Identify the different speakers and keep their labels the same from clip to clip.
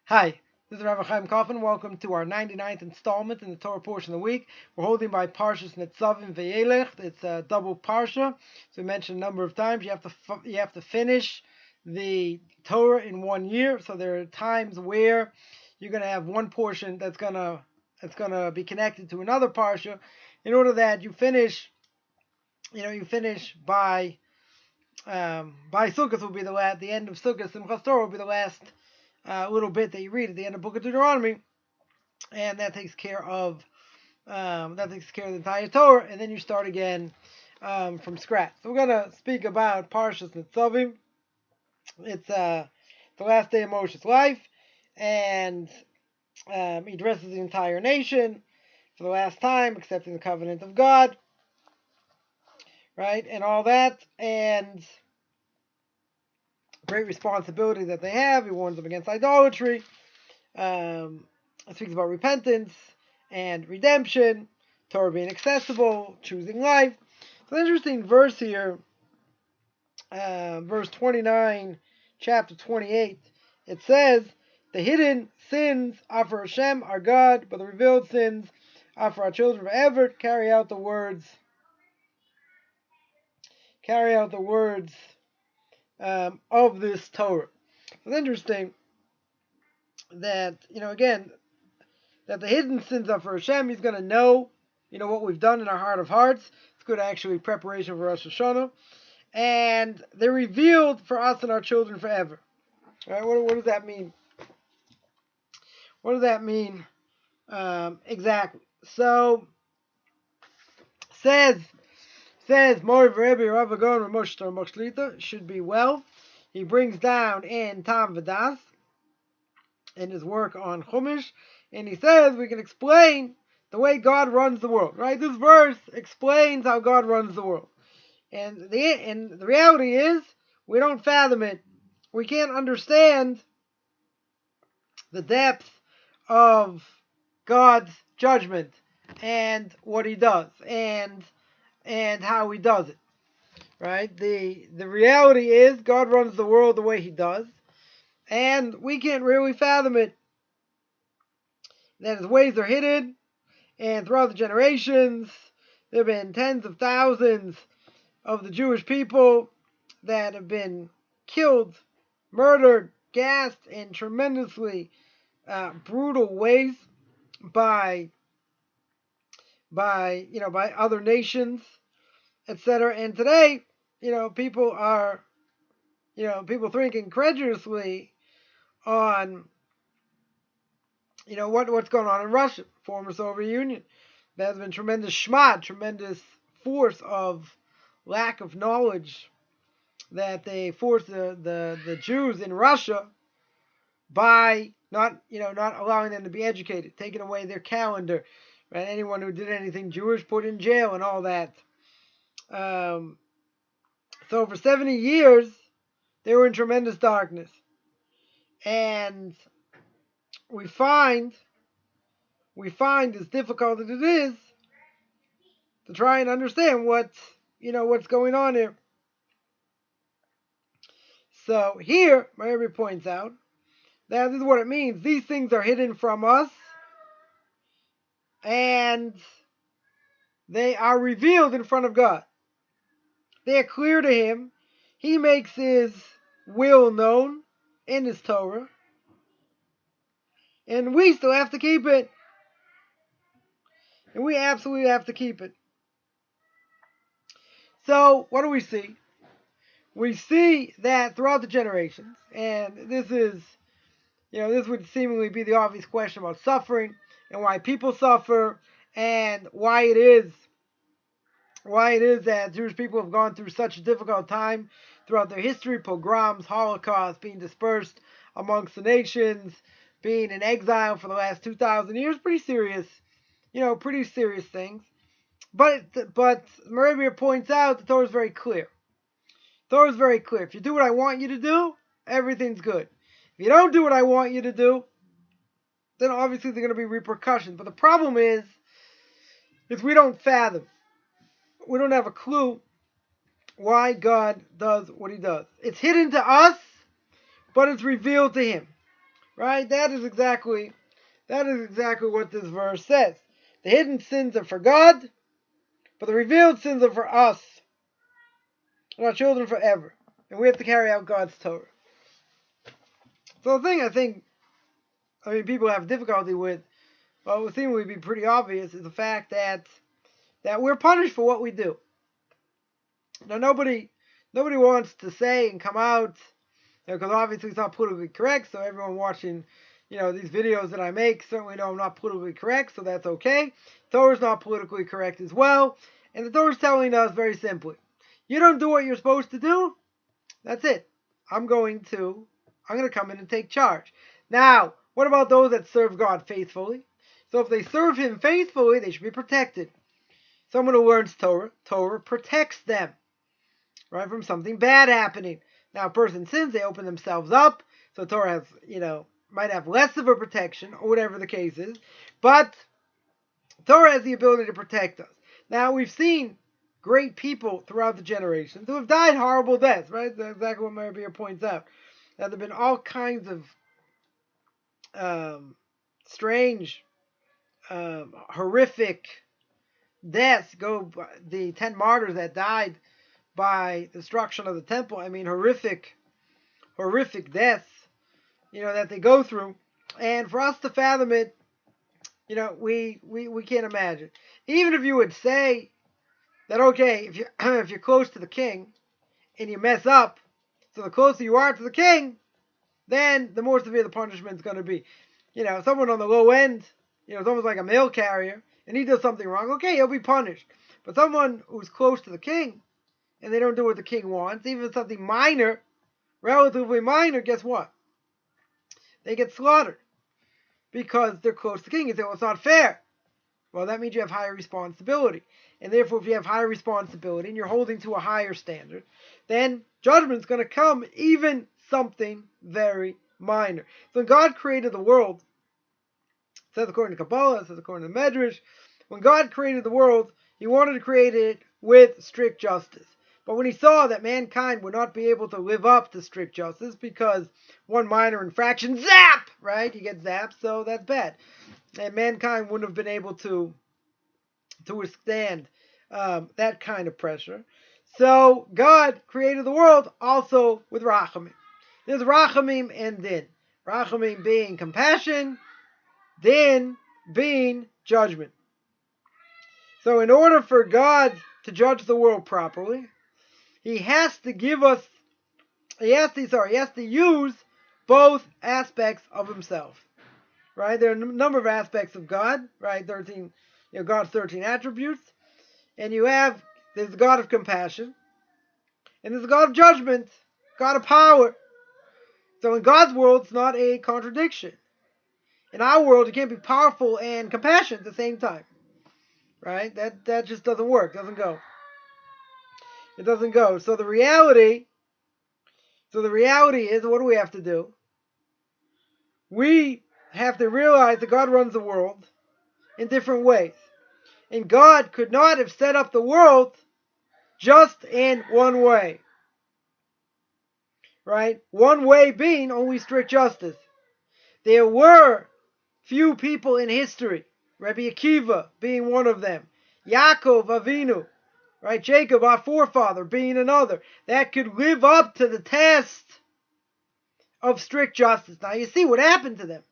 Speaker 1: Hi, this is Rabbi Chaim Kaufman. Welcome to our 99th installment in the Torah portion of the week. We're holding by Parshas Nitzavim Vayelech. It's a double parsha. So we mentioned a number of times you have to finish the Torah in 1 year. So there are times where you're going to have one portion that's going to be connected to another parsha, in order that you finish by Sukkot will be the end of Sukkot. Simchas Torah will be the last little bit that you read at the end of Book of Deuteronomy, and that takes care of the entire Torah, and then you start again from scratch. So we're gonna speak about Parshas Nitzavim. It's the last day of Moshe's life, and he addresses the entire nation for the last time, accepting the covenant of God, right, and all that, and great responsibility that they have. He warns them against idolatry. It speaks about repentance and redemption, Torah being accessible, choosing life. So an interesting verse here, verse 29, chapter 28. It says, "The hidden sins are for Hashem, our God, but the revealed sins are for our children forever." Carry out the words of this Torah. It's interesting that, again, that the hidden sins are for Hashem. He's going to know, what we've done in our heart of hearts. It's good, actually, preparation for Rosh Hashanah. And they're revealed for us and our children forever. All right, what does that mean? What does that mean exactly? So, says Mori Verebi Rav Agon Moshe Torah Moshlita should be well. He brings down in Tam Vadas in his work on Chumash, and he says we can explain the way God runs the world. Right? This verse explains how God runs the world, and the reality is we don't fathom it. We can't understand the depth of God's judgment and what He does and how He does it. Right? The reality is God runs the world the way He does, and we can't really fathom it. That His ways are hidden, and throughout the generations, there have been tens of thousands of the Jewish people that have been killed, murdered, gassed in tremendously brutal ways by other nations, etc. And today, people think incredulously on what's going on in Russia, former Soviet Union. There's been tremendous tremendous force of lack of knowledge that they forced the Jews in Russia by not allowing them to be educated, taking away their calendar, right? Anyone who did anything Jewish put in jail and all that. So for 70 years they were in tremendous darkness, and we find as difficult as it is to try and understand what's going on here. So here, Mary points out that this is what it means. These things are hidden from us, and they are revealed in front of God. They are clear to Him. He makes His will known in His Torah, and we still have to keep it. And we absolutely have to keep it. So, what do we see? We see that throughout the generations, and this would seemingly be the obvious question about suffering and why people suffer, and why it is that Jewish people have gone through such a difficult time throughout their history: pogroms, Holocaust, being dispersed amongst the nations, being in exile for the last 2,000 years. Pretty serious things. But Moravia points out the Torah is very clear. If you do what I want you to do, everything's good. If you don't do what I want you to do, then obviously there are going to be repercussions. But the problem is we don't fathom. We don't have a clue why God does what He does. It's hidden to us, but it's revealed to Him. Right? That is exactly what this verse says. The hidden sins are for God, but the revealed sins are for us and our children forever. And we have to carry out God's Torah. So the thing people have difficulty with, well, the thing would be pretty obvious, is the fact that we're punished for what we do. Now nobody wants to say and come out, because obviously it's not politically correct, so everyone watching, these videos that I make certainly know I'm not politically correct, so that's okay. Torah's not politically correct as well, and the Torah's telling us very simply, you don't do what you're supposed to do, that's it. I'm going to come in and take charge. Now, what about those that serve God faithfully? So if they serve Him faithfully, they should be protected. Someone who learns Torah protects them, right, from something bad happening. Now, a person sins, they open themselves up, so Torah has, might have less of a protection, or whatever the case is, but Torah has the ability to protect us. Now, we've seen great people throughout the generations who have died horrible deaths, right? That's exactly what my Rebbe points out. Now, there have been all kinds of strange, horrific deaths. The 10 martyrs that died by destruction of the temple. I mean, horrific deaths, that they go through. And for us to fathom it, we can't imagine. Even if you would say that, okay, if you're close to the king and you mess up, so the closer you are to the king, then the more severe the punishment is going to be. Someone on the low end, it's almost like a mail carrier, and he does something wrong, okay, he'll be punished. But someone who's close to the king, and they don't do what the king wants, even if something minor, relatively minor, guess what? They get slaughtered. Because they're close to the king. You say, well, it's not fair. Well, that means you have higher responsibility. And therefore, if you have higher responsibility and you're holding to a higher standard, then judgment's going to come, even something very minor. So when God created the world, it says according to Kabbalah, it says according to Medrash, when God created the world, He wanted to create it with strict justice. But when He saw that mankind would not be able to live up to strict justice because one minor infraction, zap, right? You get zapped, so that's bad. And mankind wouldn't have been able to withstand that kind of pressure. So God created the world also with rachamim. There's rachamim and din. Rachamim being compassion, din being judgment. So in order for God to judge the world properly, He has to use both aspects of Himself. Right? There are a number of aspects of God, right? God's 13 attributes. And there's the God of compassion, and there's the God of judgment, God of power. So in God's world, it's not a contradiction. In our world, you can't be powerful and compassionate at the same time. Right? That just doesn't work, doesn't go. It doesn't go. So the reality is, what do we have to do? We have to realize that God runs the world in different ways. And God could not have set up the world just in one way. Right? One way being only strict justice. There were few people in history, Rabbi Akiva being one of them, Yaakov Avinu, right? Jacob, our forefather, being another, that could live up to the test of strict justice. Now you see what happened to them.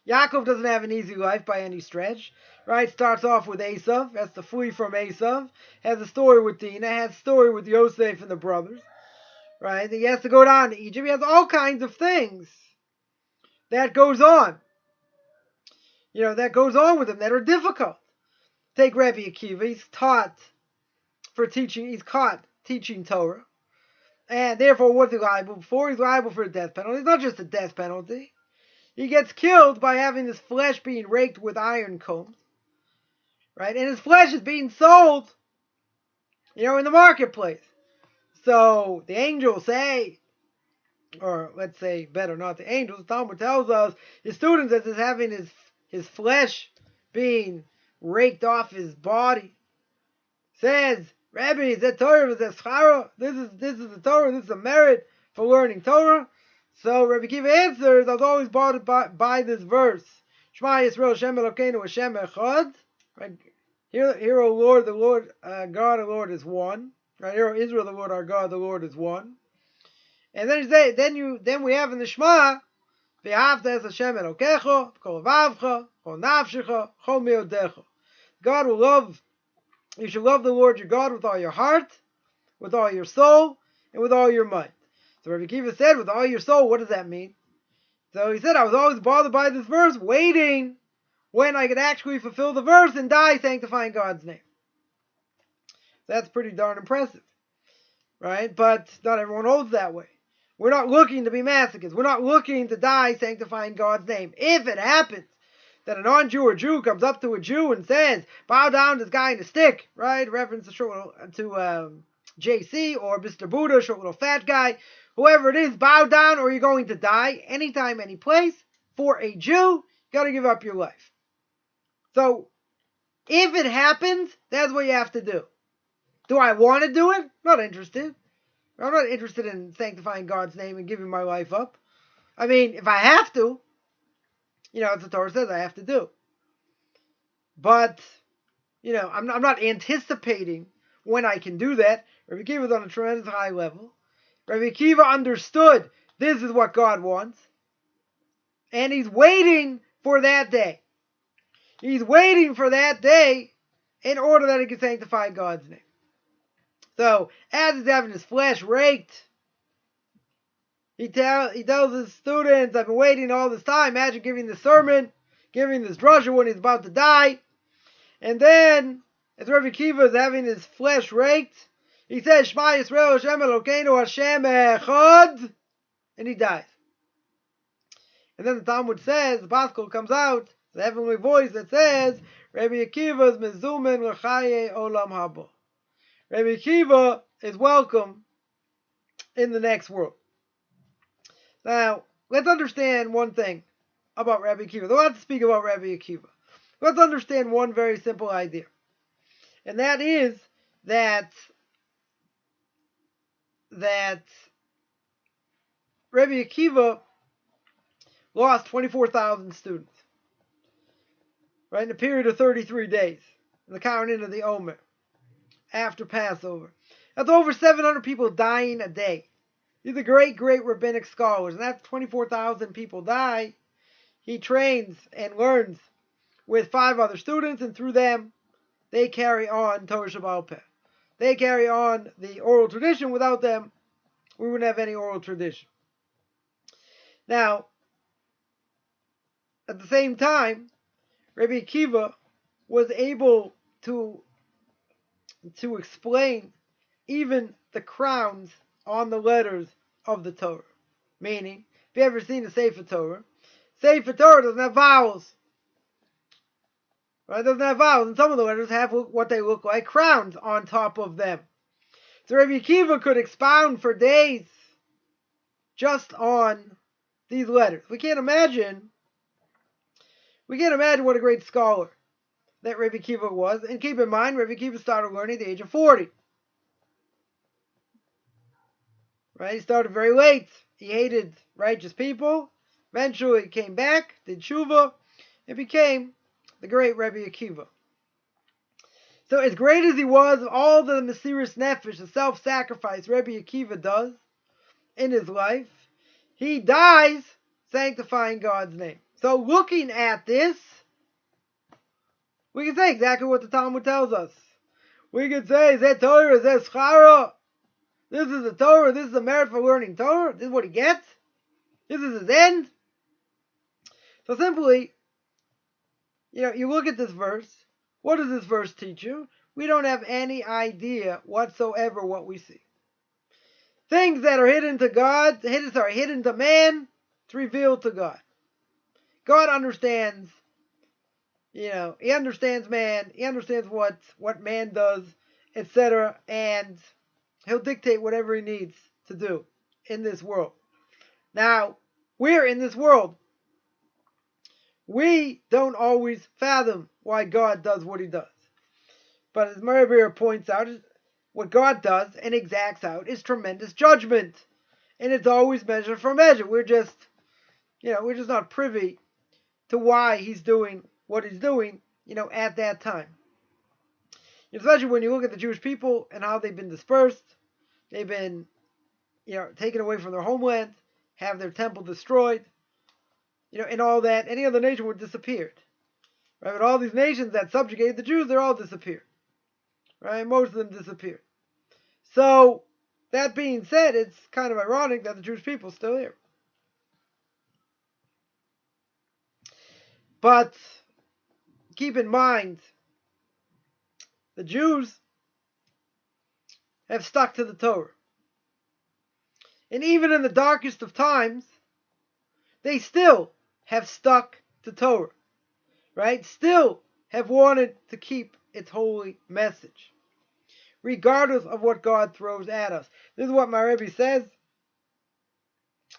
Speaker 1: Yaakov doesn't have an easy life by any stretch, right? Starts off with Esav, has to flee from Esav, has a story with Dinah, has a story with Yosef and the brothers, right? He has to go down to Egypt. He has all kinds of things that goes on. That goes on with him that are difficult. Take Rabbi Akiva, he's caught teaching Torah. And therefore, what's he liable for? He's liable for a death penalty. It's not just a death penalty. He gets killed by having his flesh being raked with iron combs. Right? And his flesh is being sold, in the marketplace. So the angels say, or let's say better, not the angels, Talmud tells us, his students, as is having his flesh being raked off his body, says, Rabbi, is that Torah? Is that schara? This is the Torah. This is a merit for learning Torah. So Rabbi Akiva answers, I was always bothered by this verse. Shema Yisrael Hashem Elokeinu Hashem Echad. Right? Hear, O Lord, the Lord God, the Lord is one. Right? Hear, O Israel, the Lord our God, the Lord is one. And then then we have in the Shema, V'ahavta es Hashem Elokecho, Kol vavcha, Kol nafshecha, Kol meodecha. God will love. You should love the Lord your God with all your heart, with all your soul, and with all your might. So Rabbi Akiva said, with all your soul, what does that mean? So he said, I was always bothered by this verse, waiting when I could actually fulfill the verse and die sanctifying God's name. That's pretty darn impressive, right? But not everyone holds that way. We're not looking to be masochists. We're not looking to die sanctifying God's name. If it happens that a non-Jew or Jew comes up to a Jew and says, bow down to this guy in a stick, right? Reference to JC or Mr. Buddha, short little fat guy, whoever it is, bow down or you're going to die anytime, any place. For a Jew, you got to give up your life. So, if it happens, that's what you have to do. Do I want to do it? Not interested. I'm not interested in sanctifying God's name and giving my life up. I mean, if I have to, as the Torah says, I have to do. But, I'm not anticipating when I can do that. Rabbi Akiva was on a tremendous high level. Rabbi Akiva understood this is what God wants. And he's waiting for that day. He's waiting for that day in order that he can sanctify God's name. So, as he's having his flesh raked, he tells his students, I've been waiting all this time. Imagine giving this sermon, giving this drasha when he's about to die. And then, as Rabbi Akiva is having his flesh raked, he says, Shema Yisrael Hashem Elokeinu Hashem Echad, and he dies. And then the Talmud says, the Paschal comes out, the heavenly voice that says, Rabbi Akiva's mezumen l'chaye olam haba. Rabbi Akiva is welcome in the next world. Now, let's understand one thing about Rabbi Akiva. There's a lot to speak about Rabbi Akiva. Let's understand one very simple idea. And that is that Rabbi Akiva lost 24,000 students, right, in a period of 33 days, in the counting of the Omer, after Passover. That's over 700 people dying a day. These are great rabbinic scholars, and that's 24,000 people die. He trains and learns with 5 other students, and through them, they carry on Torah Shebaal Peh. They carry on the oral tradition. Without them, we wouldn't have any oral tradition. Now, at the same time, Rabbi Akiva was able to explain even the crowns on the letters of the Torah. Meaning, if you've ever seen a Sefer Torah doesn't have vowels. Right? It doesn't have vowels, and some of the letters have what they look like, crowns on top of them. So Rabbi Akiva could expound for days just on these letters. We can't imagine what a great scholar that Rabbi Akiva was. And keep in mind, Rabbi Akiva started learning at the age of 40. Right? He started very late. He hated righteous people. Eventually he came back, did tshuva, and became the great Rabbi Akiva. So as great as he was, all the Mesiras Nefesh, the self-sacrifice Rabbi Akiva does in his life, he dies sanctifying God's name. So looking at this, we can say exactly what the Talmud tells us. We could say, Zeh Torah, Zeh Schara. This is the Torah, this is the merit for learning Torah, this is what he gets, this is his end. So simply, you look at this verse, what does this verse teach you? We don't have any idea whatsoever what we see. Things that are hidden to God, hidden to man, it's revealed to God. God understands, he understands man, he understands what man does, etc., and he'll dictate whatever he needs to do in this world. Now, we're in this world. We don't always fathom why God does what he does. But as Meribir points out, what God does and exacts out is tremendous judgment. And it's always measure for measure. We're just not privy to why he's doing what he's doing, at that time. Especially when you look at the Jewish people and how they've been dispersed. They've been, taken away from their homeland, have their temple destroyed, and all that. Any other nation would have disappeared. Right? But all these nations that subjugated the Jews, they're all disappeared. Right? Most of them disappeared. So, that being said, it's kind of ironic that the Jewish people are still here. But keep in mind, the Jews have stuck to the Torah. And even in the darkest of times, they still have stuck to Torah. Right? Still have wanted to keep its holy message. Regardless of what God throws at us. This is what my Rebbe says.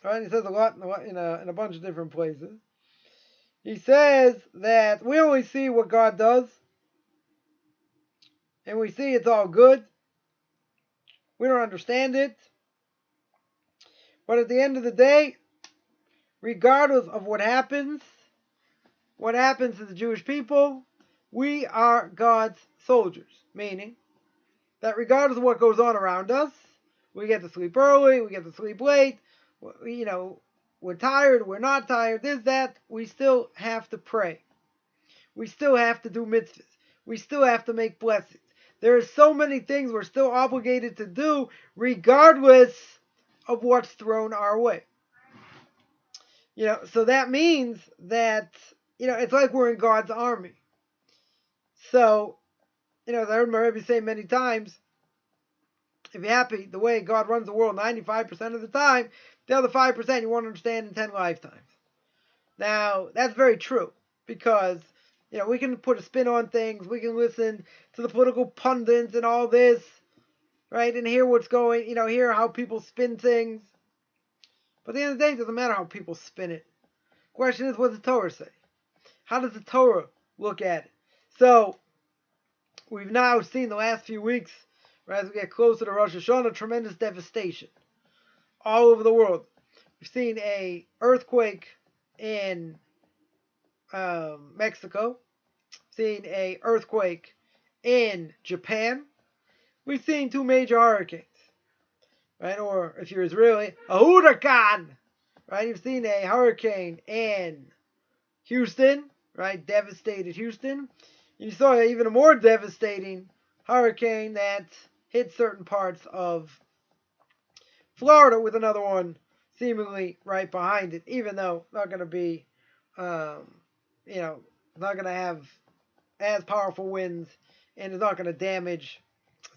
Speaker 1: Right? He says a lot in a bunch of different places. He says that we only see what God does. And we see it's all good. We don't understand it. But at the end of the day, regardless of what happens to the Jewish people, we are God's soldiers. Meaning that regardless of what goes on around us, we get to sleep early, we get to sleep late, we're tired, we're not tired, this, that, we still have to pray. We still have to do mitzvahs. We still have to make blessings. There are so many things we're still obligated to do regardless of what's thrown our way. So that means that, it's like we're in God's army. So, as I heard my Rebbe say many times, if you're happy the way God runs the world 95% of the time, the other 5% you won't understand in 10 lifetimes. Now, that's very true, because, we can put a spin on things, we can listen to the political pundits and all this, right, and hear what's going, hear how people spin things. But at the end of the day, it doesn't matter how people spin it. The question is, what does the Torah say? How does the Torah look at it? So, we've now seen the last few weeks, right, as we get closer to Rosh Hashanah, tremendous devastation all over the world. We've seen an earthquake in Mexico. We've seen an earthquake in Japan. We've seen 2 major hurricanes, right? Or if you're Israeli, a huracan, right? You've seen a hurricane in Houston, right? Devastated Houston. You saw even a more devastating hurricane that hit certain parts of Florida, with another one seemingly right behind it, even though not going to be, not going to have as powerful winds, and it's not going to damage,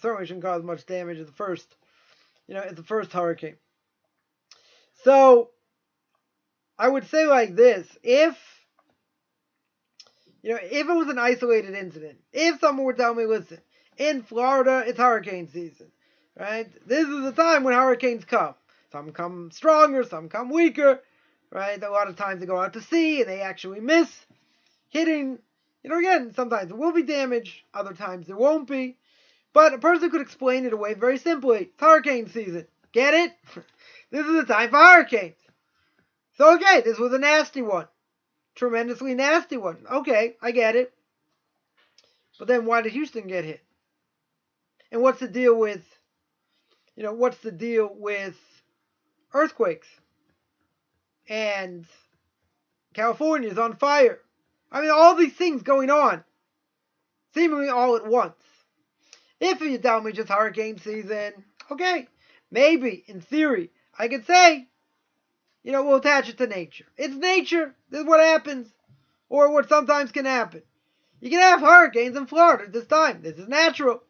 Speaker 1: certainly shouldn't cause much damage as the first, hurricane. So, I would say like this, if it was an isolated incident, if someone would tell me, listen, in Florida, it's hurricane season, right? This is the time when hurricanes come. Some come stronger, some come weaker, right? A lot of times they go out to sea and they actually miss hitting, again, sometimes there will be damage, other times there won't be. But a person could explain it away very simply. It's hurricane season. Get it? This is the time for hurricanes. So, okay, this was a nasty one. Tremendously nasty one. Okay, I get it. But then why did Houston get hit? And what's the deal with, earthquakes? And California's on fire. I mean, all these things going on, seemingly all at once. If you tell me just hurricane season, okay, maybe, in theory, I could say, we'll attach it to nature. It's nature. This is what happens. Or what sometimes can happen. You can have hurricanes in Florida at this time. This is natural.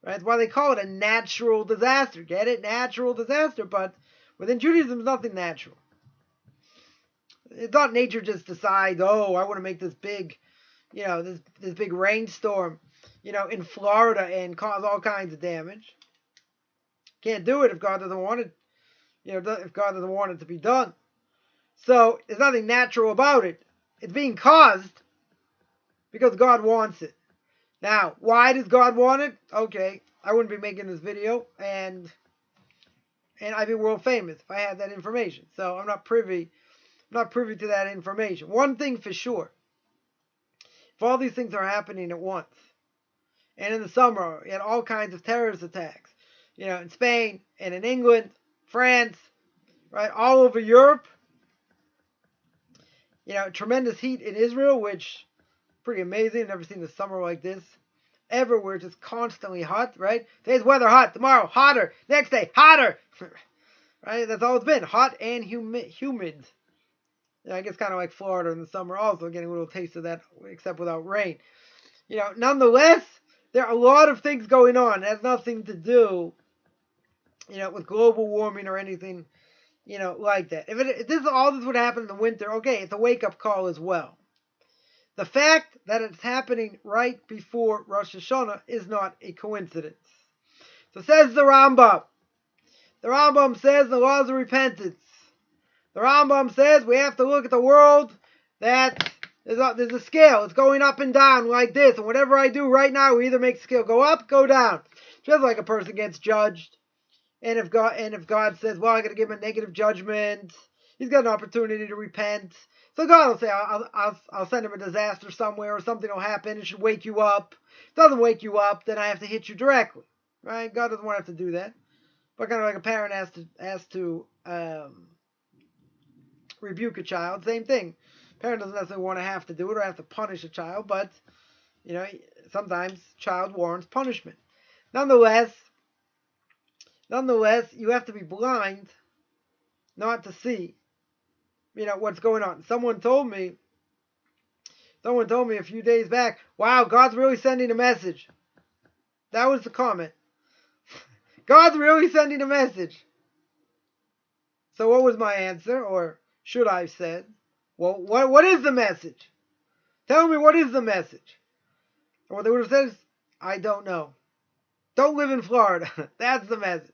Speaker 1: Right? That's why they call it a natural disaster. Get it? Natural disaster. But within Judaism, there's nothing natural. It's not nature just decides, oh, I want to make this big, this big rainstorm, in Florida and cause all kinds of damage. Can't do it if God doesn't want it, if God doesn't want it to be done. So there's nothing natural about it. It's being caused because God wants it. Now, why does God want it? Okay, I wouldn't be making this video, and and I'd be world famous if I had that information. So I'm not privy to that information. One thing for sure, if all these things are happening at once, and in the summer, you had all kinds of terrorist attacks, in Spain and in England, France, right, all over Europe. Tremendous heat in Israel, which pretty amazing. I've never seen a summer like this. Everywhere, just constantly hot, right? Today's weather hot, tomorrow hotter, next day hotter, right? That's all it's been, hot and humid. I guess kind of like Florida in the summer, also getting a little taste of that, except without rain. Nonetheless, there are a lot of things going on. It has nothing to do, with global warming or anything, like that. If all this would happen in the winter, okay, it's a wake-up call as well. The fact that it's happening right before Rosh Hashanah is not a coincidence. So says the Rambam. The Rambam says the laws of repentance. The Rambam says we have to look at the world that there's a scale. It's going up and down like this. And whatever I do right now, we either make the scale go up, go down. Just like a person gets judged. And if God says, well, I got to give him a negative judgment, he's got an opportunity to repent. So God will say, I'll send him a disaster somewhere, or something will happen. It should wake you up. If it doesn't wake you up, then I have to hit you directly, right? God doesn't want to have to do that. But kind of like a parent has to rebuke a child, same thing. Parent doesn't necessarily want to have to do it or have to punish a child, but sometimes child warrants punishment. Nonetheless, you have to be blind not to see what's going on. Someone told me a few days back, wow, God's really sending a message. That was the comment. God's really sending a message. So what was my answer? Or should I have said, well, what is the message? Tell me, what is the message? And what they would have said is, I don't know. Don't live in Florida. That's the message.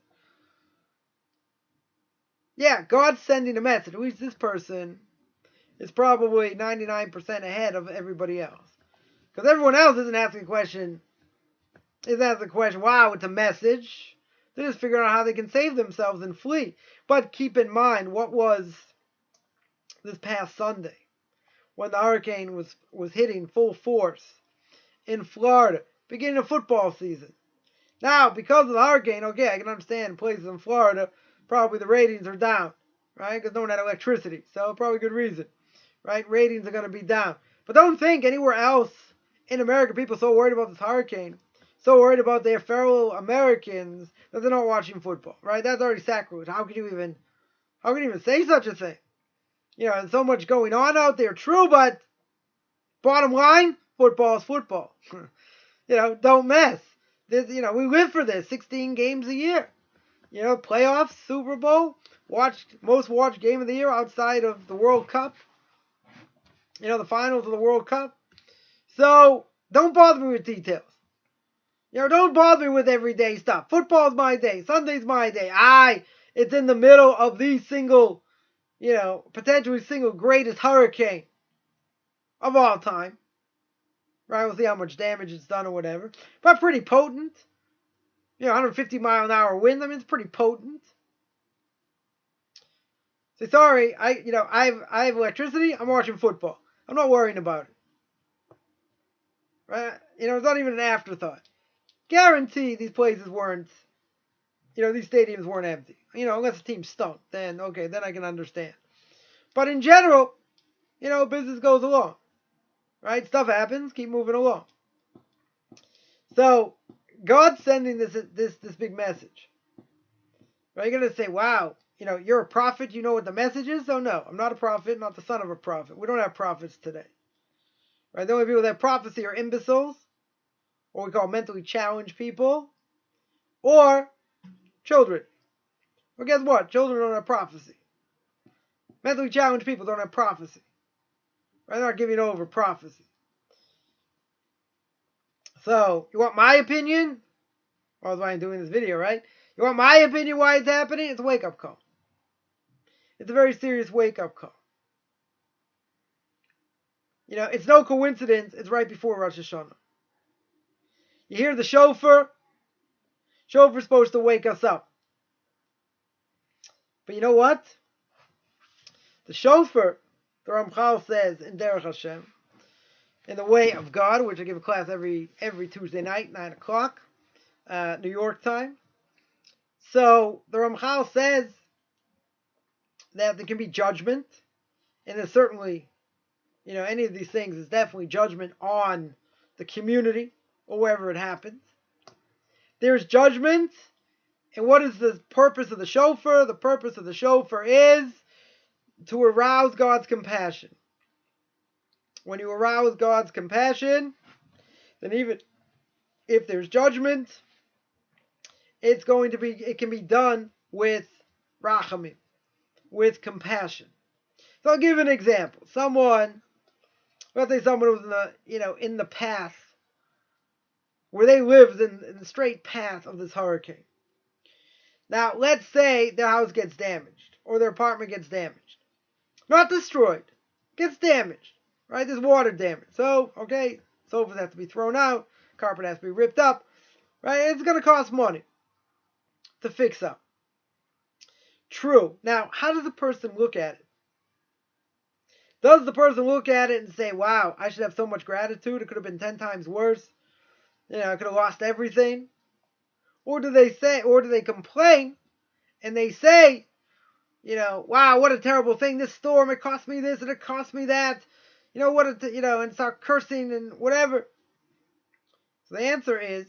Speaker 1: Yeah, God's sending a message. At least this person is probably 99% ahead of everybody else. Because everyone else isn't asking the question, wow, it's a message. They're just figuring out how they can save themselves and flee. But keep in mind, what was this past Sunday, when the hurricane was hitting full force in Florida, beginning of football season. Now, because of the hurricane, okay, I can understand places in Florida, probably the ratings are down, right? Because no one had electricity, so probably good reason, right? Ratings are going to be down. But don't think anywhere else in America people are so worried about this hurricane, so worried about their fellow Americans that they're not watching football, right? That's already sacrilege. How can you even say such a thing? There's so much going on out there, true, but bottom line, football is football. Don't mess. We live for this, 16 games a year. Playoffs, Super Bowl, most watched game of the year outside of the World Cup. The finals of the World Cup. So, don't bother me with details. Don't bother me with everyday stuff. Football's my day. Sunday's my day. It's in the middle of the potentially single greatest hurricane of all time. Right, we'll see how much damage it's done or whatever. But pretty potent. 150 mile an hour wind. I mean, it's pretty potent. Say, sorry, I have electricity. I'm watching football. I'm not worrying about it. Right? It's not even an afterthought. Guarantee these places weren't, these stadiums weren't empty. Unless the team stunk, then okay, then I can understand. But in general, business goes along. Right? Stuff happens, keep moving along. So, God's sending this big message. Right? You're going to say, wow, you're a prophet, you know what the message is? Oh no, I'm not a prophet, not the son of a prophet. We don't have prophets today. Right? The only people that have prophecy are imbeciles, or we call mentally challenged people, or children. Well, guess what? Children don't have prophecy. Mentally challenged people don't have prophecy. Right? They're not giving over prophecy. So, you want my opinion? Well, that's why I'm doing this video, right? You want my opinion why it's happening? It's a wake-up call. It's a very serious wake-up call. It's no coincidence it's right before Rosh Hashanah. You hear the shofar? Shofar's supposed to wake us up. But you know what? The shofar, the Ramchal says in Derech Hashem, in the way of God, which I give a class every Tuesday night, 9 o'clock, New York time. So the Ramchal says that there can be judgment, and there's certainly, any of these things is definitely judgment on the community or wherever it happens. There's judgment, and what is the purpose of the shofar? The purpose of the shofar is to arouse God's compassion. When you arouse God's compassion, then even if there's judgment, it can be done with rachamim, with compassion. So I'll give an example. Let's say someone was in the path, where they lived in the straight path of this hurricane. Now, let's say their house gets damaged, or their apartment gets damaged. Not destroyed, gets damaged, right? There's water damage. So, okay, sofas have to be thrown out, carpet has to be ripped up, right? It's going to cost money to fix up. True. Now, how does the person look at it? Does the person look at it and say, wow, I should have so much gratitude, it could have been 10 times worse, I could have lost everything? Or do they complain and they say, wow, what a terrible thing, this storm, it cost me this and it cost me that, and start cursing and whatever. So the answer is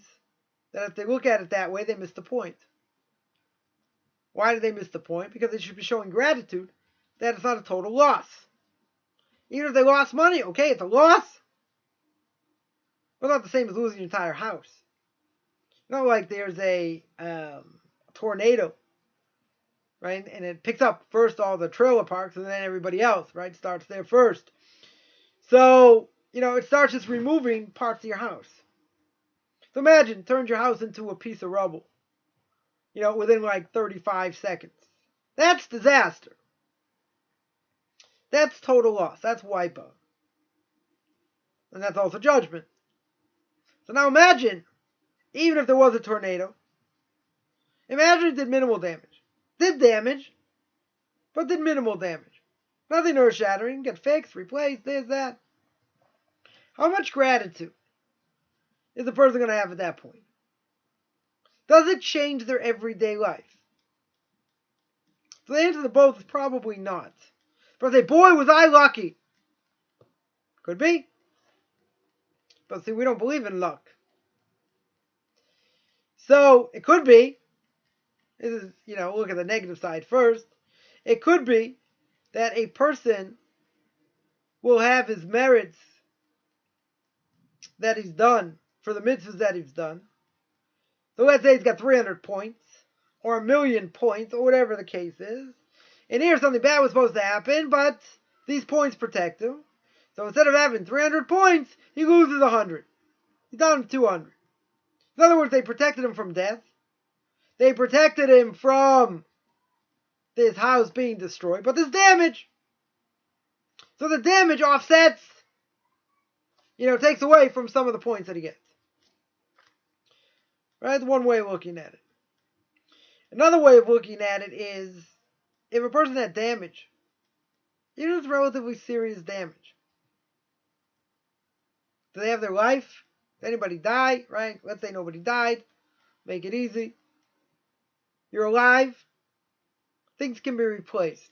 Speaker 1: that if they look at it that way, they miss the point. Why do they miss the point? Because they should be showing gratitude that it's not a total loss. Even if they lost money, okay, it's a loss, but not the same as losing your entire house. Not like there's a tornado, right? And it picks up first all the trailer parks and then everybody else, right? Starts there first. So, it starts just removing parts of your house. So imagine, turns your house into a piece of rubble, within like 35 seconds. That's disaster. That's total loss. That's wipeout. And that's also judgment. So now imagine, even if there was a tornado, imagine it did minimal damage. Did damage, but did minimal damage. Nothing earth-shattering. Get fixed, replaced, this, that. How much gratitude is the person going to have at that point? Does it change their everyday life? So the answer to both is probably not. But say, boy, was I lucky. Could be. But see, we don't believe in luck. So it could be, this is, look at the negative side first. It could be that a person will have his merits that he's done for the mitzvahs that he's done. So let's say he's got 300 points, or 1,000,000 points, or whatever the case is. And here something bad was supposed to happen, but these points protect him. So instead of having 300 points, he loses 100. He's down to 200. In other words, they protected him from death. They protected him from this house being destroyed, but there's damage. So the damage offsets, takes away from some of the points that he gets. Right? That's one way of looking at it. Another way of looking at it is, if a person had damage, even if it's relatively serious damage, do they have their life? Did anybody die? Right? Let's say nobody died. Make it easy. You're alive. Things can be replaced.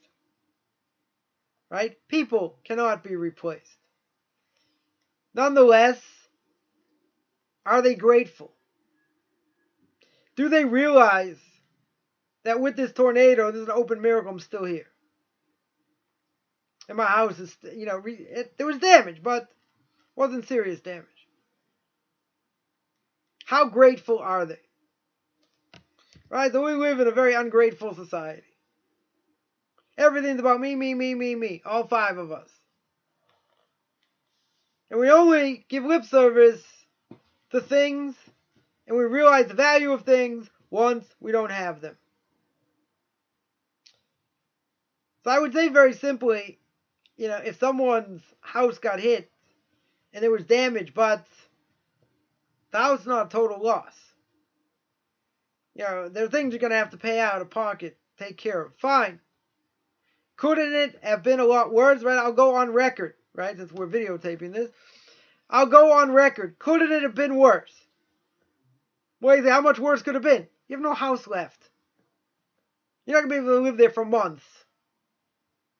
Speaker 1: Right? People cannot be replaced. Nonetheless, are they grateful? Do they realize that with this tornado, this is an open miracle, I'm still here? And my house is, there was damage, but wasn't serious damage. How grateful are they? Right? So we live in a very ungrateful society. Everything's about me, me, me, me, me. All 5 of us. And we only give lip service to things, and we realize the value of things once we don't have them. So I would say very simply, if someone's house got hit and there was damage, but the house is not a total loss. There are things you're going to have to pay out of pocket take care of. Fine. Couldn't it have been a lot worse? Right? I'll go on record. Right? Since we're videotaping this. I'll go on record. Couldn't it have been worse? What do you say? How much worse could it have been? You have no house left. You're not going to be able to live there for months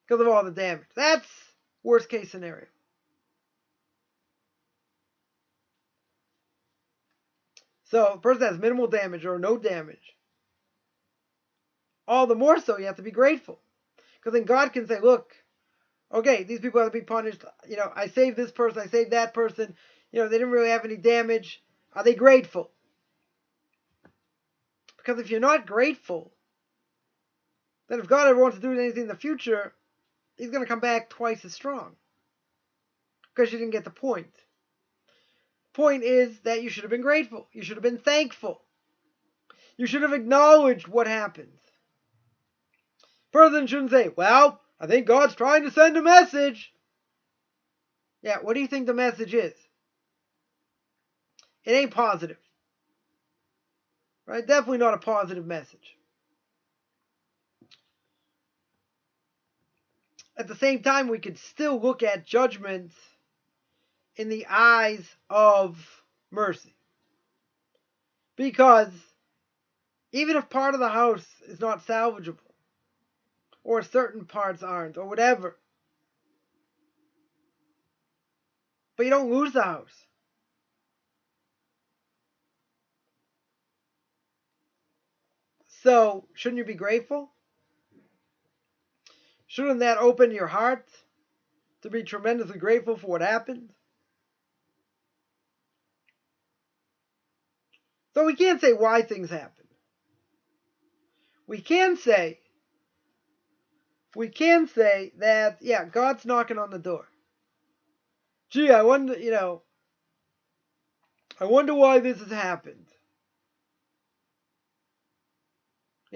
Speaker 1: because of all the damage. That's worst case scenario. So, a person has minimal damage or no damage. All the more so, you have to be grateful. Because then God can say, look, okay, these people have to be punished. I saved this person, I saved that person. They didn't really have any damage. Are they grateful? Because if you're not grateful, then if God ever wants to do anything in the future, He's going to come back twice as strong. Because you didn't get the point. Point is that you should have been grateful. You should have been thankful. You should have acknowledged what happened. Person shouldn't say, well, I think God's trying to send a message. Yeah, what do you think the message is? It ain't positive. Right? Definitely not a positive message. At the same time, we could still look at judgment in the eyes of mercy. Because even if part of the house is not salvageable, or certain parts aren't, or whatever, but you don't lose the house. So, shouldn't you be grateful? Shouldn't that open your heart to be tremendously grateful for what happened? So we can't say why things happen. We can say that, yeah, God's knocking on the door. Gee, I wonder why this has happened.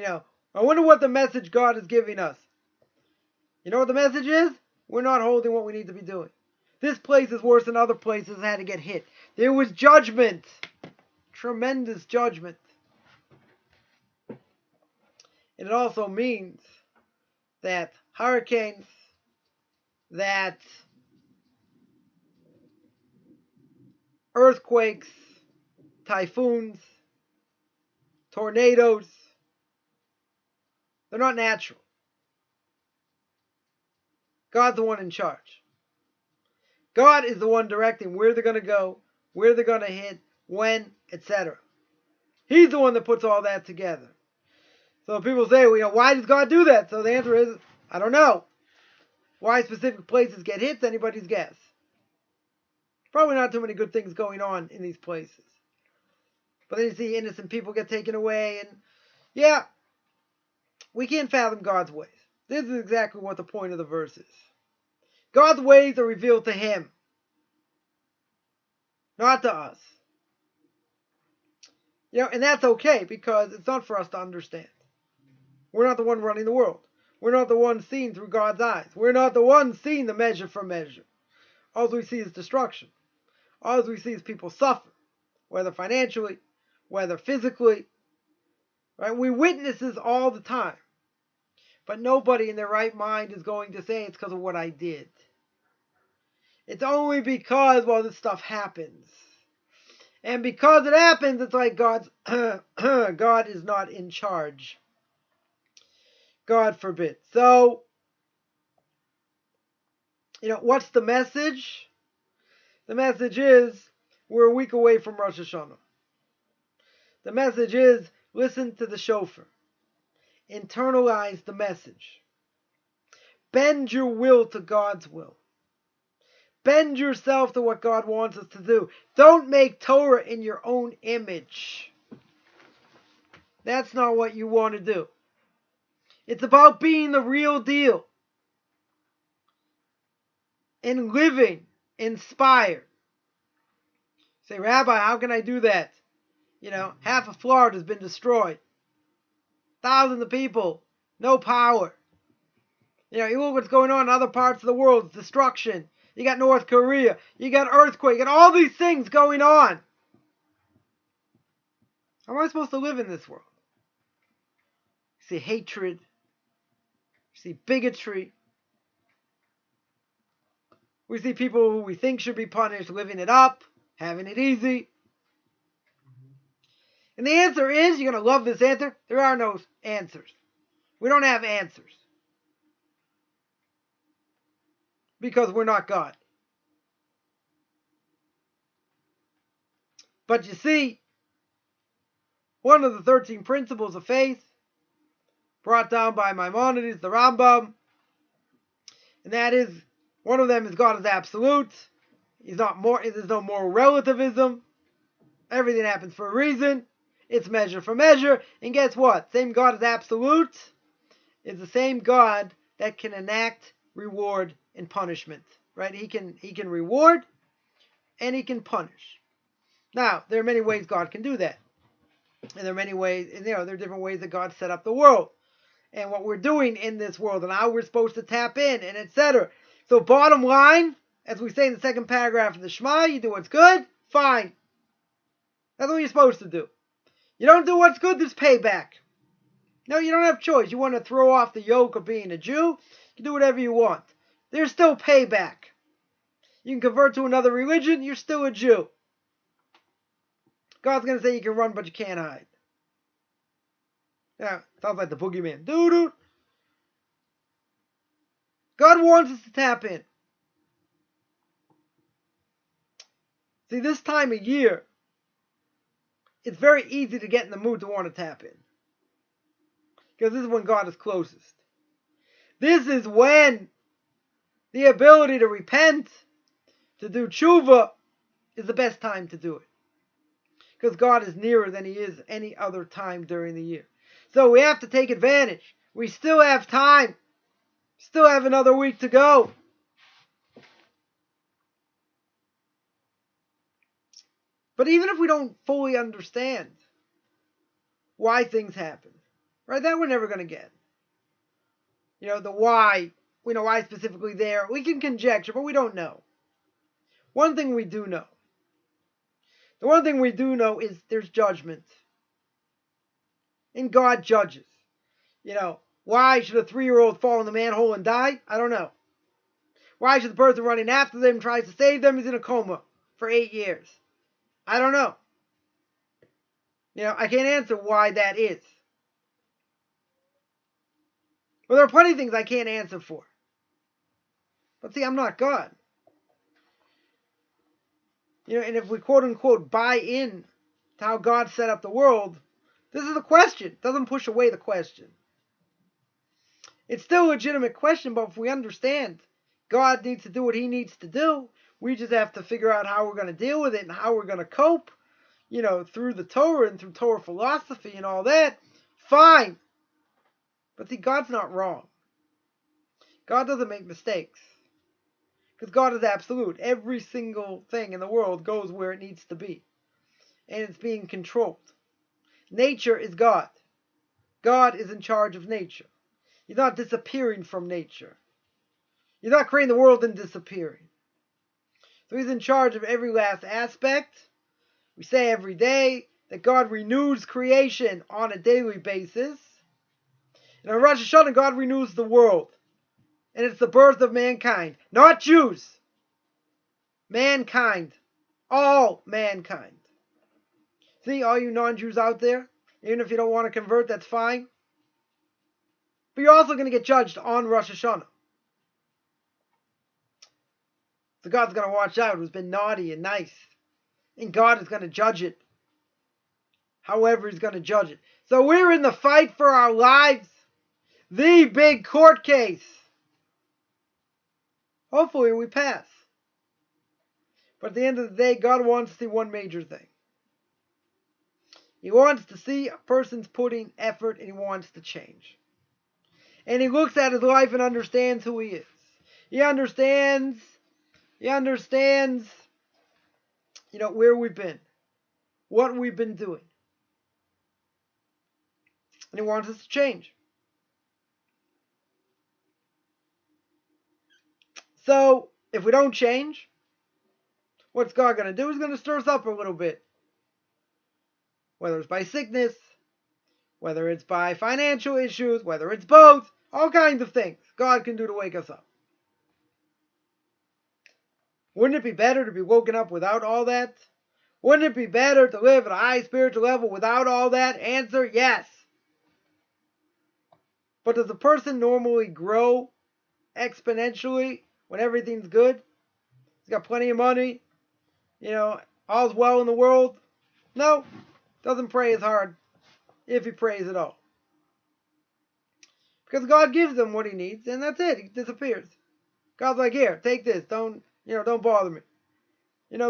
Speaker 1: I wonder what the message God is giving us. You know what the message is? We're not holding what we need to be doing. This place is worse than other places that had to get hit. There was judgment. Tremendous judgment. And it also means that hurricanes, that earthquakes, typhoons, tornadoes, they're not natural. God's the one in charge. God is the one directing where they're going to go, where they're going to hit, when, etc. He's the one that puts all that together. So people say, why does God do that? So the answer is, I don't know. Why specific places get hit is anybody's guess. Probably not too many good things going on in these places. But then you see innocent people get taken away, and yeah, we can't fathom God's ways. This is exactly what the point of the verse is. God's ways are revealed to Him, not to us. And that's okay, because it's not for us to understand. We're not the one running the world. We're not the one seeing through God's eyes. We're not the one seeing the measure for measure. All we see is destruction. All we see is people suffer, whether financially, whether physically. Right? We witness this all the time. But nobody in their right mind is going to say it's because of what I did. It's only because, this stuff happens. And because it happens, it's like God is not in charge. God forbid. So, what's the message? The message is, we're a week away from Rosh Hashanah. The message is, listen to the shofar. Internalize the message. Bend your will to God's will. Bend yourself to what God wants us to do. Don't make Torah in your own image. That's not what you want to do. It's about being the real deal. And living inspired. Say, Rabbi, how can I do that? Half of Florida has been destroyed. Thousands of people, no power. You look what's going on in other parts of the world, it's destruction. You got North Korea, you got earthquake, you got all these things going on. How am I supposed to live in this world? You see hatred, We see bigotry. We see people who we think should be punished living it up, having it easy. And the answer is, you're going to love this answer, there are no answers. We don't have answers. Because we're not God. But you see, one of the 13 principles of faith, brought down by Maimonides, the Rambam, and that is, one of them is God is absolute. There's no moral relativism. Everything happens for a reason. It's measure for measure. And guess what? Same God is absolute is the same God that can enact reward and punishment. Right? He can reward and he can punish. Now, there are many ways God can do that. And there are many ways, and there are different ways that God set up the world. And what we're doing in this world and how we're supposed to tap in and etc. So bottom line, as we say in the second paragraph of the Shema, you do what's good, fine. That's what you're supposed to do. You don't do what's good, there's payback. No, you don't have choice. You want to throw off the yoke of being a Jew, you can do whatever you want. There's still payback. You can convert to another religion, you're still a Jew. God's going to say you can run, but you can't hide. Yeah, sounds like the boogeyman. Doo-doo. God wants us to tap in. See, this time of year, it's very easy to get in the mood to want to tap in. Because this is when God is closest. This is when the ability to repent, to do tshuva, is the best time to do it. Because God is nearer than he is any other time during the year. So we have to take advantage. We still have time. Still have another week to go. But even if we don't fully understand why things happen, right, that we're never going to get. You know, the why, we know why specifically there. We can conjecture, but we don't know. One thing we do know. The one thing we do know is there's judgment. And God judges. You know, why should a 3-year-old fall in the manhole and die? I don't know. Why should the person running after them tries to save them is in a coma for 8 years? I don't know. You know, I can't answer why that is. Well, there are plenty of things I can't answer for. But see, I'm not God. You know, and if we quote unquote buy in to how God set up the world, this is a question. It doesn't push away the question. It's still a legitimate question, but if we understand God needs to do what he needs to do, we just have to figure out how we're going to deal with it and how we're going to cope, you know, through the Torah and through Torah philosophy and all that. Fine. But see, God's not wrong. God doesn't make mistakes. Because God is absolute. Every single thing in the world goes where it needs to be. And it's being controlled. Nature is God. God is in charge of nature. He's not disappearing from nature. He's not creating the world and disappearing. So he's in charge of every last aspect. We say every day that God renews creation on a daily basis. And on Rosh Hashanah, God renews the world. And it's the birth of mankind. Not Jews. Mankind. All mankind. See, all you non-Jews out there, even if you don't want to convert, that's fine. But you're also going to get judged on Rosh Hashanah. So God's going to watch out who's been naughty and nice. And God is going to judge it. However he's going to judge it. So we're in the fight for our lives. The big court case. Hopefully we pass. But at the end of the day, God wants to see one major thing. He wants to see a person's putting effort and he wants to change. And he looks at his life and understands who he is. He understands, you know, where we've been. What we've been doing. And he wants us to change. So, if we don't change, what's God going to do? He's going to stir us up a little bit. Whether it's by sickness, whether it's by financial issues, whether it's both, All kinds of things God can do to wake us up. Wouldn't it be better to be woken up without all that? Wouldn't it be better to live at a high spiritual level without all that? Answer, yes. But does a person normally grow exponentially when everything's good? He's got plenty of money, all's well in the world? No, doesn't pray as hard, if he prays at all. Because God gives him what he needs, and that's it. He disappears. God's like, here, take this. Don't bother me.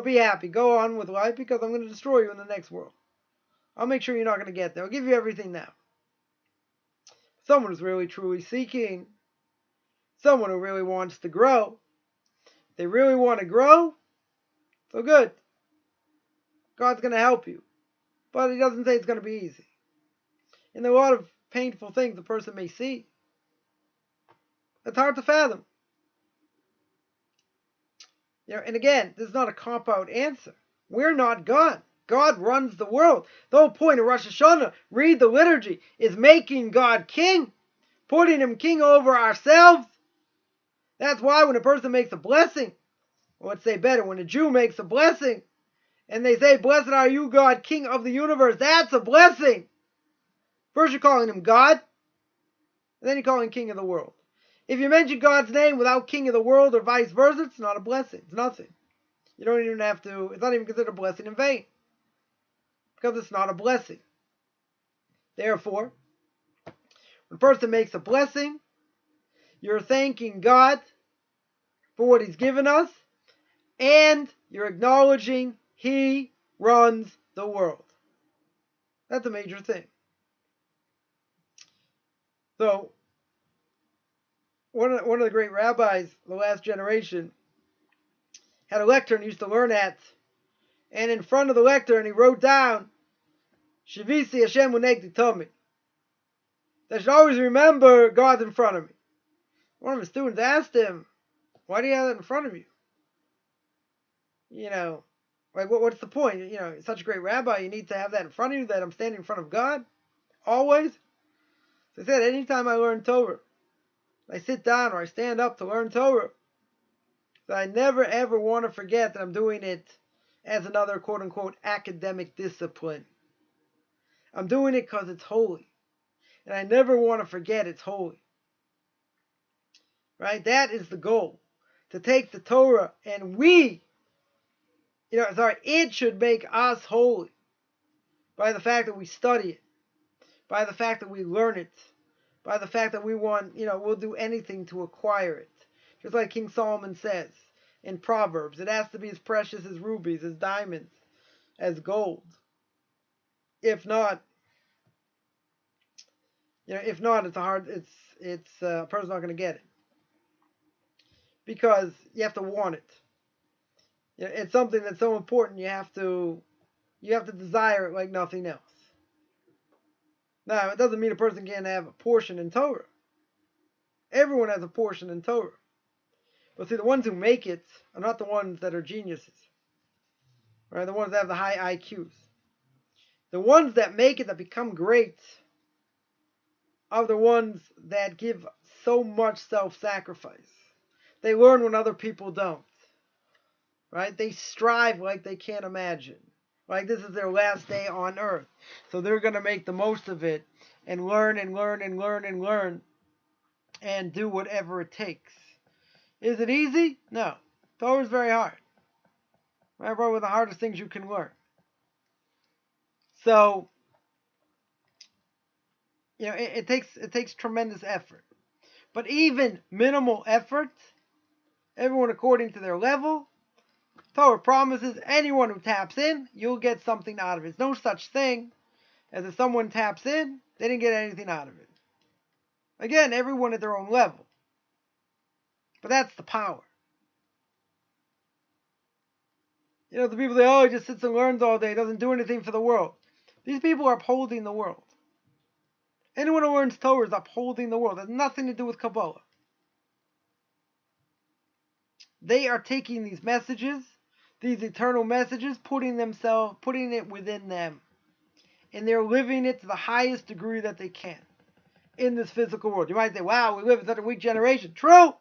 Speaker 1: Be happy. Go on with life because I'm going to destroy you in the next world. I'll make sure you're not going to get there. I'll give you everything now. Someone who's really, truly seeking, someone who really wants to grow, they really want to grow, so good. God's going to help you. But he doesn't say it's going to be easy. And there are a lot of painful things a person may see. It's hard to fathom. And again, this is not a cop-out answer. We're not God. God runs the world. The whole point of Rosh Hashanah, read the liturgy, is making God king, putting him king over ourselves. That's why when a person makes a blessing, or let's say better, when a Jew makes a blessing, and they say, blessed are you, God, king of the universe, that's a blessing. First you're calling him God, and then you're calling him king of the world. If you mention God's name without king of the world or vice versa, it's not a blessing. It's nothing. You don't even have to, it's not even considered a blessing in vain. Because it's not a blessing. Therefore, when a person makes a blessing, you're thanking God for what he's given us, and you're acknowledging he runs the world. That's a major thing. So, one of the great rabbis, the last generation, had a lectern he used to learn at, and in front of the lectern he wrote down, Shivisi Hashem Unegdi Tomi. I should always remember God's in front of me. One of his students asked him, why do you have that in front of you? What's the point? You're such a great rabbi, you need to have that in front of you, that I'm standing in front of God? Always? So he said, anytime I learn Torah, I sit down or I stand up to learn Torah, that I never ever want to forget that I'm doing it as another quote-unquote academic discipline. I'm doing it because it's holy. And I never want to forget it's holy. Right? That is the goal. To take the Torah and it should make us holy by the fact that we study it, by the fact that we learn it, by the fact that we'll do anything to acquire it. Just like King Solomon says in Proverbs, it has to be as precious as rubies, as diamonds, as gold. If not, it's a person's not going to get it. Because you have to want it. It's something that's so important you have to desire it like nothing else. Now, it doesn't mean a person can't have a portion in Torah. Everyone has a portion in Torah. But see, the ones who make it are not the ones that are geniuses. Right? The ones that have the high IQs. The ones that make it, that become great, are the ones that give so much self-sacrifice. They learn when other people don't. Right? They strive like they can't imagine. Like this is their last day on earth. So they're going to make the most of it and learn and learn and learn and learn and do whatever it takes. Is it easy? No. Torah is very hard. Right? Probably one of the hardest things you can learn. So, it takes tremendous effort. But even minimal effort, everyone according to their level, Torah promises anyone who taps in, you'll get something out of it. There's no such thing as if someone taps in, they didn't get anything out of it. Again, everyone at their own level. But that's the power. The people say, he just sits and learns all day, doesn't do anything for the world. These people are upholding the world. Anyone who learns Torah is upholding the world. It has nothing to do with Kabbalah. They are taking these messages, these eternal messages, putting it within them. And they're living it to the highest degree that they can. in this physical world. You might say, wow, we live in such a weak generation. True.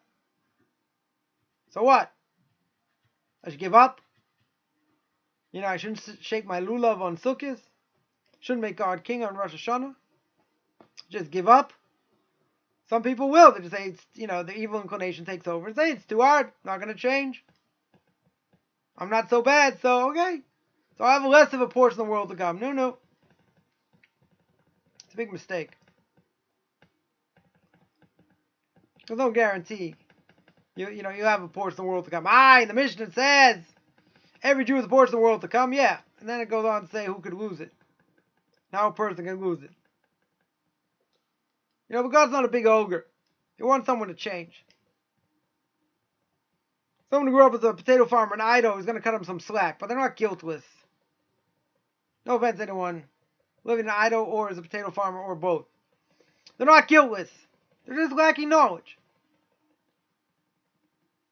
Speaker 1: So what? I should give up? I shouldn't shake my lulav on Sukkot? Shouldn't make God king on Rosh Hashanah? Just give up? Some people will. They just say, the evil inclination takes over and say, it's too hard. Not going to change. I'm not so bad, so okay. So I have less of a portion of the world to come. No. It's a big mistake. There's no guarantee. You have a portion of the world to come. The Mishnah says every Jew has a portion of the world to come. Yeah. And then it goes on to say who could lose it. How a person can lose it. But God's not a big ogre. He wants someone to change. Someone who grew up as a potato farmer in Idaho is going to cut him some slack, but they're not guiltless. No offense to anyone living in Idaho or as a potato farmer or both. They're not guiltless. They're just lacking knowledge.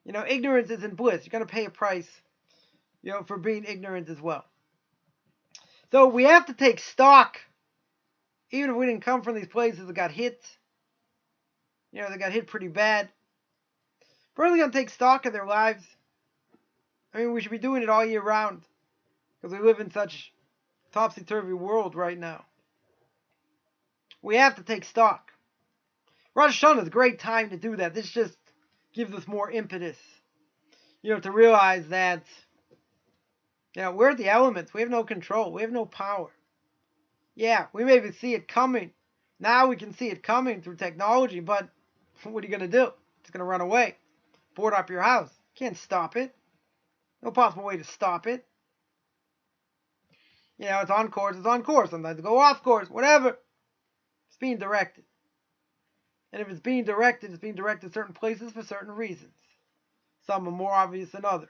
Speaker 1: Ignorance isn't bliss. You're going to pay a price, for being ignorant as well. So we have to take stock, even if we didn't come from these places that got hit. They got hit pretty bad. We're really going to take stock of their lives. We should be doing it all year round, because we live in such topsy-turvy world right now. We have to take stock. Rosh Hashanah is a great time to do that. This just gives us more impetus, to realize that, we're the elements. We have no control. We have no power. Yeah, we maybe see it coming. Now we can see it coming through technology, but what are you going to do? It's going to run away. Board up your house. Can't stop it. No possible way to stop it. It's on course. It's on course. Sometimes it go off course. Whatever. It's being directed. And if it's being directed to certain places for certain reasons. Some are more obvious than others.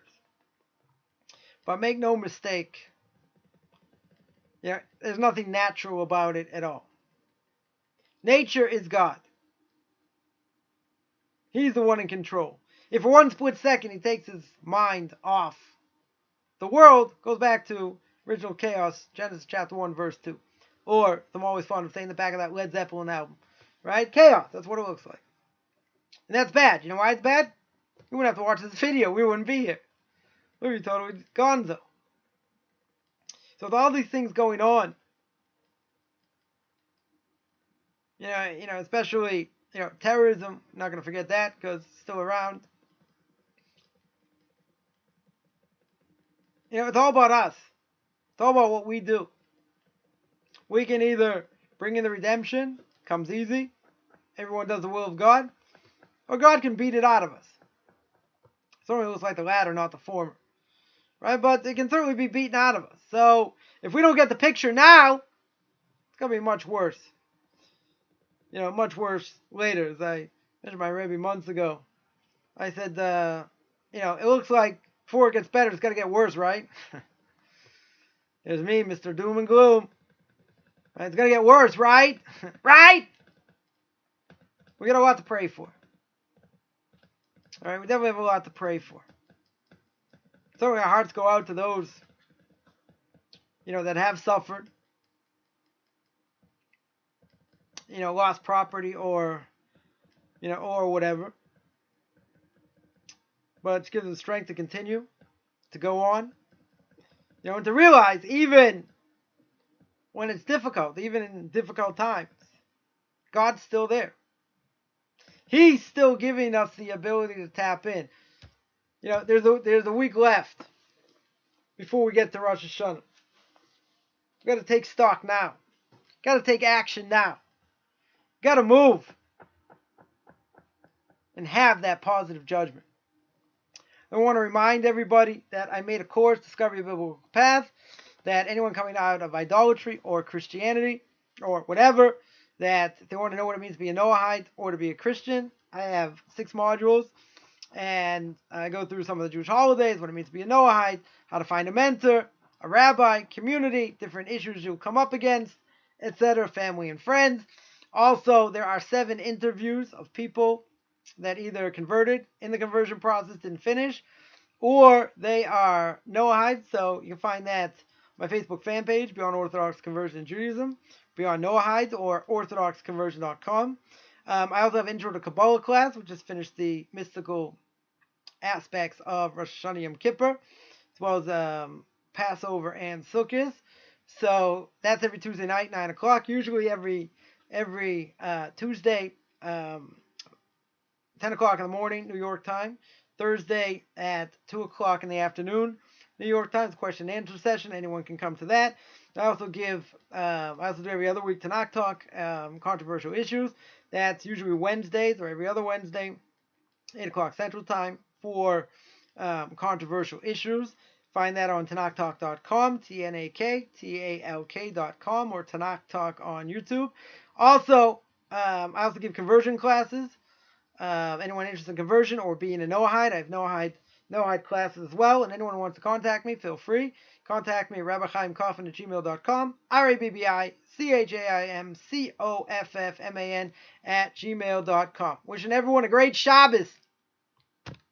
Speaker 1: But make no mistake, there's nothing natural about it at all. Nature is God. He's the one in control. If for one split second he takes his mind off, the world goes back to original chaos, Genesis chapter 1, verse 2. Or, I'm always fond of saying the back of that Led Zeppelin album. Right? Chaos. That's what it looks like. And that's bad. You know why it's bad? You wouldn't have to watch this video. We wouldn't be here. We'd be totally gonzo. So with all these things going on, especially, terrorism, I'm not going to forget that because it's still around. It's all about us. It's all about what we do. We can either bring in the redemption, comes easy, everyone does the will of God, or God can beat it out of us. It certainly looks like the latter, not the former. Right? But it can certainly be beaten out of us. So, if we don't get the picture now, it's going to be much worse. Much worse later. As I mentioned my Rebbe months ago, I said, it looks like before it gets better, it's got to get worse, right? There's me, Mr. Doom and Gloom. Right? It's going to get worse, right? Right? We got a lot to pray for. All right, we definitely have a lot to pray for. So our hearts go out to those, that have suffered, lost property or whatever. But it gives them strength to continue, to go on, and to realize even when it's difficult, even in difficult times, God's still there. He's still giving us the ability to tap in. There's a week left before we get to Rosh Hashanah. We've got to take stock now. Got to take action now. Got to move and have that positive judgment. I want to remind everybody that I made a course, Discovery of Biblical Path, that anyone coming out of idolatry or Christianity or whatever, that if they want to know what it means to be a Noahide or to be a Christian, I have 6 modules. And I go through some of the Jewish holidays, what it means to be a Noahide, how to find a mentor, a rabbi, community, different issues you'll come up against, etc., family and friends. Also, there are 7 interviews of people that either converted in the conversion process, didn't finish, or they are Noahides. So you can find that on my Facebook fan page, Beyond Orthodox Conversion in Judaism. Beyond Noahides or orthodoxconversion.com. I also have Intro to Kabbalah class, which just finished the mystical aspects of Rosh Hashanah Yom Kippur, as well as Passover and Sukkot. So that's every Tuesday night, 9 o'clock. Usually every Tuesday, 10 o'clock in the morning, New York time. Thursday at 2 o'clock in the afternoon, New York time. It's a question and answer session. Anyone can come to that. I also do every other week Tanakh Talk, controversial issues. That's usually Wednesdays or every other Wednesday, 8 o'clock Central Time for controversial issues. Find that on TanakhTalk.com, TNAKTALK.com, or Tanakh Talk on YouTube. Also, I also give conversion classes. Anyone interested in conversion or being a Noahide, I have Noahide classes as well. And anyone who wants to contact me, feel free. Contact me at rabbichaimkoffman@gmail.com, RABBICHAIMCOFFMAN @gmail.com. Wishing everyone a great Shabbos.